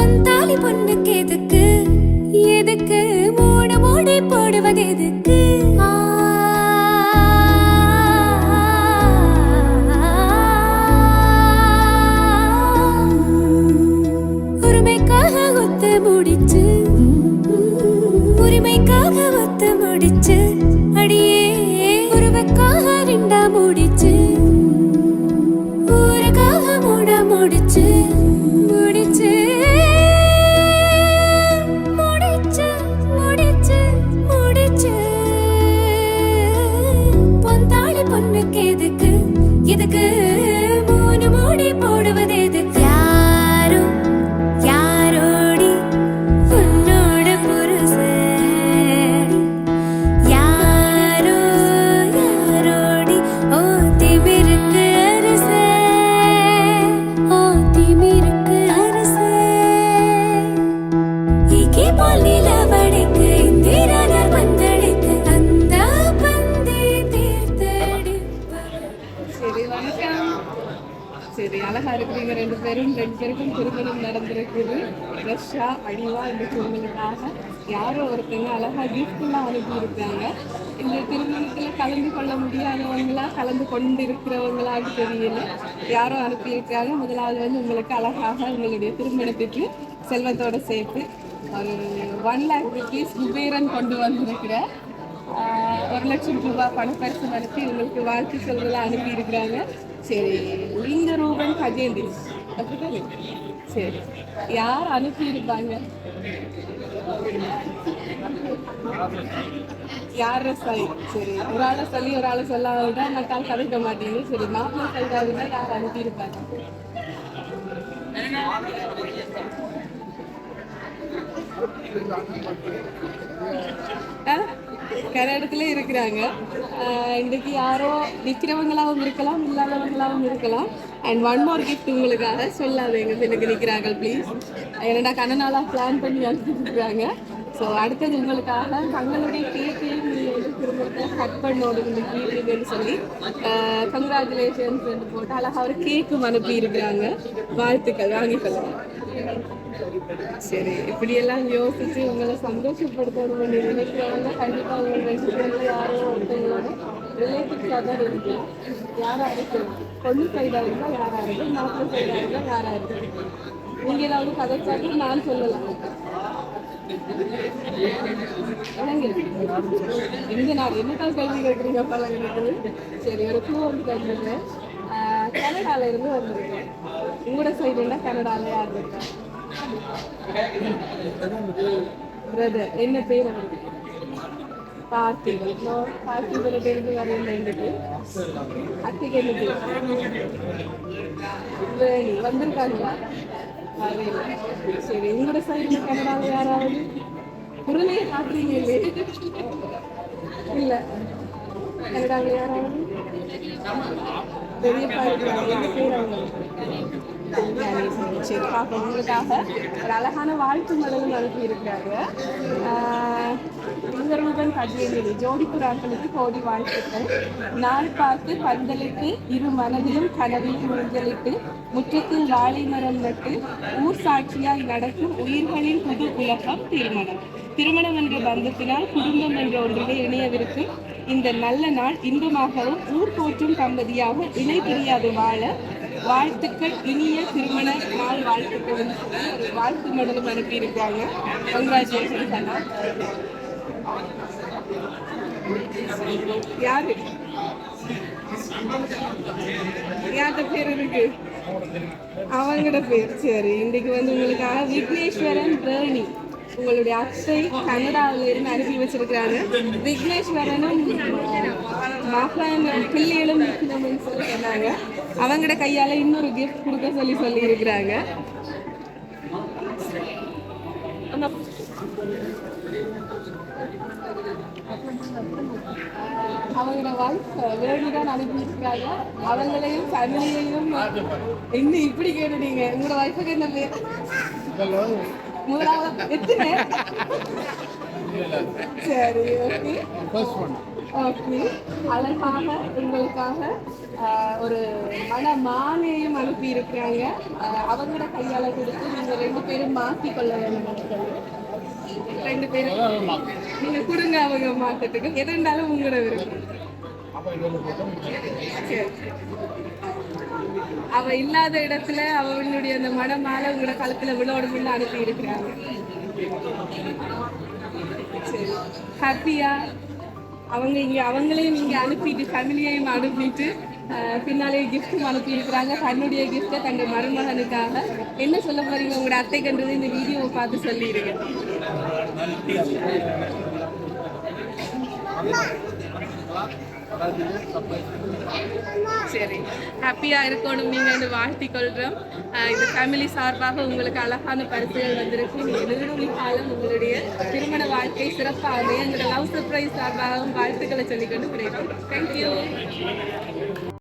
பொந்தாலி பொண்ணுக்கு எதுக்கு எதுக்கு மூணு மூடி போடுவது எதுக்கு உரிமைக்காக ஒத்து முடிச்சு உரிமைக்காக ஒத்து முடிச்சு அடியே உருவக்காக ரெண்டா முடிச்சு ஊருக்காக மூட முடிச்சு முடிச்சு முடிச்சு முடிச்சு முடிச்சு பொந்தாளி பொண்ணுக்கு எதுக்கு எதுக்கு மூணு மூடி போடுவது எதுக்கு யாரோ யாரோடி உன்னோட புருஷன் யாரோ யாரோடி ஓ திமிருக்கு அரசே ஓ திமிருக்கு அரசே ஈகே போல் நிலவடைக்கு இந்திரனார் பந்தடைக்கு அந்த பந்தி தீர்த்தடி. சரி வணக்கம். சரி அழகா இருக்கிறீங்க ரெண்டு பேருக்கும் திருமணம் நடந்திருக்குது. ரஷ்யா அடிவா இந்த திருமணத்துக்காக யாரோ ஒருத்தங்க அழகா கிஃப்ட்லாம் அனுப்பியிருக்காங்க. இந்த திருமணத்தில் கலந்து கொள்ள முடியாதவங்களா கலந்து கொண்டு இருக்கிறவங்களான்னு தெரியல, யாரோ அனுப்பியிருக்காங்க. முதலாவது வந்து உங்களுக்கு அழகாக உங்களுடைய திருமணத்துக்கு செல்வத்தோட சேர்த்து ஒரு 1 lakh rupees குபேரன் கொண்டு வந்திருக்கிற 1,00,000 ரூபாய் பணப்பரிசு அனுப்பி உங்களுக்கு வாழ்த்து சொல்றதெல்லாம் அனுப்பி இருக்கிறாங்க. சரி லிங்க ரூபன் கஜேந்தி அப்படித்தானே? சரி யார் அனுப்பி இருப்பாங்க? யார சரி சரி ஒரு ஆளை சொல்லி ஒரு ஆளை சொல்லாத மட்டால் கதைக்க மாட்டீங்க. சரி மாப்பிள்ளை சைடாக யார் அனுப்பி இருப்பாங்க? கன்னடத்துல இருக்கிறாங்க. இன்றைக்கு யாரோ நிற்கிறவங்களாகவும் இருக்கலாம், இல்லாதவங்களாகவும் இருக்கலாம். அண்ட் 1 more gift உங்களுக்காக சொல்லாதீங்க எனக்கு நிற்கிறார்கள் ப்ளீஸ். என்னடா கண்ணனாலாக பிளான் பண்ணி அனுப்பிட்டுருக்குறாங்க. ஸோ அடுத்தது உங்களுக்காக தங்களுடைய கேக்கையும் திருமணத்தை கட் பண்ணோடு வீட்டுன்னு சொல்லி கங்க்ராச்சுலேஷன்ஸ் போட்டு அழகாக ஒரு கேக்கும் அனுப்பி இருக்கிறாங்க. வாழ்த்துக்கள் வாங்கிக்கலாம். சரி இப்படியெல்லாம் யோசிச்சு உங்களை சந்தோஷப்படுத்தணும்னு நினைக்கிறவங்க கண்டிப்பா உங்க 2 பேர்ல யாரோ ஒருத்தவங்களோட ரிலேட்டிவ்ஸாக தான் இருக்கு. யாரா இருக்கு? பொண்ணு சைடா இருந்தா யாரா இருக்கு, மாப்பிள்ளை சைடா இருந்தா யாரா இருக்கு? நீங்க ஏதாவது கதைச்சாக்க நான் சொல்லலாம். எங்க நான் என்னதான் கேள்வி கேட்குறீங்க பழகிறது. சரி ஒரு க்ளூ வந்து கேட்டுருக்கேன். கனடால இருந்து வந்திருக்கேன். உங்களோட சைடுன்னா கனடால யார் இருக்கா? பிரதர் என்ன பேர் அவருக்கு? பார்த்திபன். பார்த்திபன் இருந்து வரையில எங்களுக்கு அத்திக்கு என்ன பேர்? வேணி வந்திருக்காங்களா? வரையில. சரி உங்களோட சைடு கனடால யாராவது குரலையே காட்டுறீங்க இல்லையே? இல்ல கனடால யாராவது பெரியப்பா இருக்கிறாங்க. என்ன பேர் அவங்க? சரி பார்ப்போம். உங்களுக்காக ஒரு அழகான வாழ்த்து மடலும் அனுப்பி இருக்காங்க. உங்களுடன் கஜேந்திரி ஜோடிப்புறாக்களுக்கு கோடி வாழ்த்துக்கள். நாள் பார்த்து பந்தலிட்டு இரு மனதிலும் கனவிலும் ஊஞ்சலிட்டு முற்றத்தில் வாழை மரம் நட்டு ஊர் சாட்சியாய் நடக்கும் உயிர்களின் புது உலகம் திருமணம். திருமணம் என்ற பந்தத்தினால் குடும்பம் என்ற ஒன்றிலே இணையவிருக்கும் இந்த நல்ல நாள் இன்பமாகவும் ஊர் போற்றும் தம்பதியாக இணை பிரியாது வாழ வாழ்த்துக்கள். இனிய திருமண நாள் வாழ்த்துக்கள் ஒரு வாழ்த்து மடலும் அனுப்பியிருக்காங்க. கங்க்ராச்சுலேஷன்ஸ் அண்ணா. யாரு யார்கிட்ட பேர் இருக்கு? அவங்களோட பேர். சரி இன்னைக்கு வந்து உங்களுக்காக விக்னேஸ்வரன் வேணி உங்களுடைய அத்தை கனடாவில் இருந்து அனுப்பி வச்சிருக்கிறாங்க. விக்னேஸ்வரனும் மாப்பிள்ளை பிள்ளைகளும் இருக்கணும்னு சொல்லி சொன்னாங்க. அவங்களோட கையால இன்னொரு கிஃப்ட் கொடுக்க சொல்லி இருக்கிறாங்க. அவங்களோட வைஃப் வேடிதான் அனுப்பியிருக்கிறாங்க. அவங்களையும் ஃபேமிலியையும் இன்னும் இப்படி கேட்டுட்டீங்க. உங்களோட வைஃபுக்கு என்ன பேர்? முதலாவது எத்தனை? சரி ஓகே ஓகே, அழகாக உங்களுக்காக ஒரு மன மாலையையும் அனுப்பி இருக்கிறாங்க. அவங்களோட கையால கொடுத்து நீங்க 2 பேரும் மாற்றிக் கொள்ள வேண்டும். 2 பேரும் நீங்க கொடுங்க அவங்க மாற்றத்துக்கு. எது இருந்தாலும் உங்களோட விருப்பம். சரி. அவ இல்லாத இடத்துல அவளுடைய அந்த மனமால உங்களோட கழுத்துல விழோடுமில்ல அனுப்பி இருக்கிறாங்க. சரி, ஹாப்பியா? அவங்க இங்க அவங்களையும் இங்க அனுப்பிட்டு ஃபேமிலியையும் அனுப்பிட்டு பின்னாலே கிஃப்ட்டும் அனுப்பி இருக்கிறாங்க. தன்னுடைய கிஃப்டை தன்னுடைய மருமகனுக்காக. என்ன சொல்ல போறீங்க உங்களோட அத்தைக்குன்றது இந்த வீடியோவை பார்த்து சொல்லிடுங்க. சரி, ஹாப்பியா இருக்கணும் நீங்க வாழ்த்திக் கொள்றோம். இந்த ஃபேமிலி சார்பாக உங்களுக்கு அழகான பரிசுகள் வந்திருக்கு. நீங்க நெருங்கி காலம் உங்களுடைய திருமண வாழ்க்கை சிறப்பாக எங்களோட லவ் சர்ப்ரைஸ் சார்பாகவும் வாழ்த்துக்களை சொல்லிக்கொண்டு கிடைக்கும். தேங்க்யூ.